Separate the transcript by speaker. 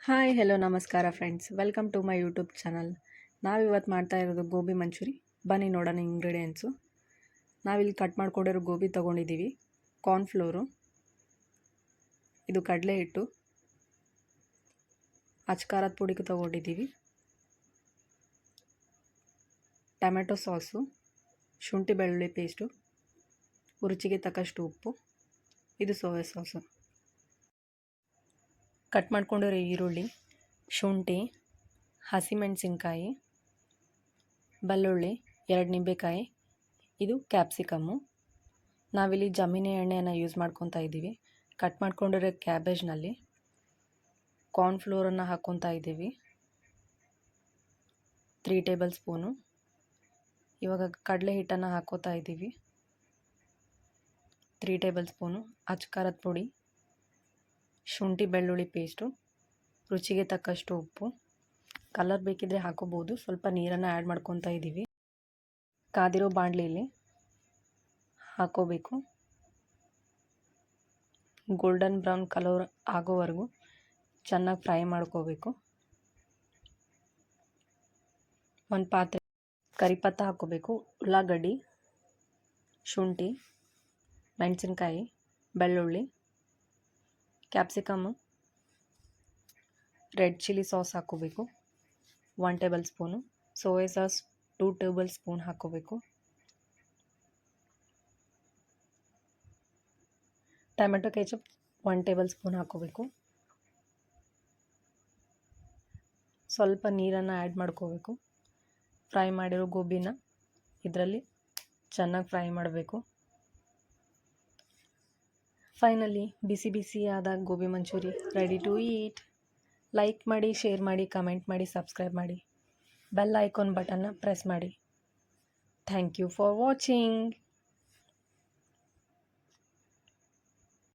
Speaker 1: Hi hello ನಮಸ್ಕಾರ friends, welcome to my YouTube channel. ನಾವಿವತ್ತು ಮಾಡ್ತಾ ಇರೋದು ಗೋಬಿ ಮಂಚೂರಿ. ಬನ್ನಿ ನೋಡೋಣ ಇಂಗ್ರೀಡಿಯೆಂಟ್ಸು. ನಾವಿಲ್ಲಿ ಕಟ್ ಮಾಡ್ಕೊಂಡಿರೋ ಗೋಬಿ ತೊಗೊಂಡಿದ್ದೀವಿ, ಕಾರ್ನ್ಫ್ಲೋರು, ಇದು ಕಡಲೆ ಹಿಟ್ಟು, ಅಚ್ಕಾರದ ಪುಡಿ ತೊಗೊಂಡಿದ್ದೀವಿ, ಟೊಮೆಟೊ ಸಾಸು, ಶುಂಠಿ ಬೆಳ್ಳುಳ್ಳಿ ಪೇಸ್ಟು, ರುಚಿಗೆ ತಕ್ಕಷ್ಟು ಉಪ್ಪು, ಇದು ಸೋಯಾ ಸಾಸು. ಕಟ್ ಮಾಡ್ಕೊಂಡಿರೋ ಈರುಳ್ಳಿ, ಶುಂಠಿ, ಹಸಿಮೆಣಸಿನ್ಕಾಯಿ, ಬೆಳ್ಳುಳ್ಳಿ, 2 ನಿಂಬೆಕಾಯಿ, ಇದು ಕ್ಯಾಪ್ಸಿಕಮ್ಮು. ನಾವಿಲ್ಲಿ ಜಮೀನಿ ಎಣ್ಣೆಯನ್ನು ಯೂಸ್ ಮಾಡ್ಕೊತಾ ಇದ್ದೀವಿ. ಕಟ್ ಮಾಡ್ಕೊಂಡಿರೋ ಕ್ಯಾಬೇಜ್ನಲ್ಲಿ ಕಾರ್ನ್ಫ್ಲೋರನ್ನು ಹಾಕ್ಕೊತಾ ಇದ್ದೀವಿ, 3 ಟೇಬಲ್ ಸ್ಪೂನು. ಇವಾಗ ಕಡಲೆ ಹಿಟ್ಟನ್ನು ಹಾಕ್ಕೋತಾ ಇದ್ದೀವಿ, 3 ಟೇಬಲ್ ಸ್ಪೂನು. ಅಚ್ಕಾರದ ಪುಡಿ, ಶುಂಠಿ ಬೆಳ್ಳುಳ್ಳಿ ಪೇಸ್ಟು, ರುಚಿಗೆ ತಕ್ಕಷ್ಟು ಉಪ್ಪು. ಕಲರ್ ಬೇಕಿದ್ರೆ ಹಾಕೋಬೋದು. ಸ್ವಲ್ಪ ನೀರನ್ನು ಆ್ಯಡ್ ಮಾಡ್ಕೊತಾ ಇದ್ದೀವಿ. ಕಾದಿರೋ ಬಾಣಲಿಯಲ್ಲಿ ಹಾಕೋಬೇಕು. ಗೋಲ್ಡನ್ ಬ್ರೌನ್ ಕಲರ್ ಆಗೋವರೆಗೂ ಚೆನ್ನಾಗಿ ಫ್ರೈ ಮಾಡ್ಕೋಬೇಕು. ಒಂದು ಪಾತ್ರೆ ಕರಿಪತ್ತ ಹಾಕೋಬೇಕು. ಉಳ್ಳಾಗಡ್ಡಿ, ಶುಂಠಿ, ಮೆಣಸಿನ್ಕಾಯಿ, ಬೆಳ್ಳುಳ್ಳಿ, ಕ್ಯಾಪ್ಸಿಕಮ್ಮು, ರೆಡ್ ಚಿಲ್ಲಿ ಸಾಸ್ ಹಾಕೋಬೇಕು, 1 table spoon. Soya sauce 2 table spoon ಹಾಕೋಬೇಕು. ಟೊಮೆಟೊ ಕೆಚಪ್ 1 ಟೇಬಲ್ ಸ್ಪೂನ್ ಹಾಕೋಬೇಕು. ಸ್ವಲ್ಪ ನೀರನ್ನು ಆ್ಯಡ್ ಮಾಡ್ಕೋಬೇಕು. ಫ್ರೈ ಮಾಡಿರೋ ಗೋಬಿನ ಇದರಲ್ಲಿ ಚೆನ್ನಾಗಿ ಫ್ರೈ ಮಾಡಬೇಕು. ಫೈನಲಿ ಬಿಸಿ ಬಿಸಿಯಾದ gobi manchurian ready to eat. Like ಮಾಡಿ, ಶೇರ್ ಮಾಡಿ, ಕಮೆಂಟ್ ಮಾಡಿ, ಸಬ್ಸ್ಕ್ರೈಬ್ ಮಾಡಿ, ಬೆಲ್ ಐಕಾನ್ ಬಟನ್ನ ಪ್ರೆಸ್ ಮಾಡಿ. Thank you for watching.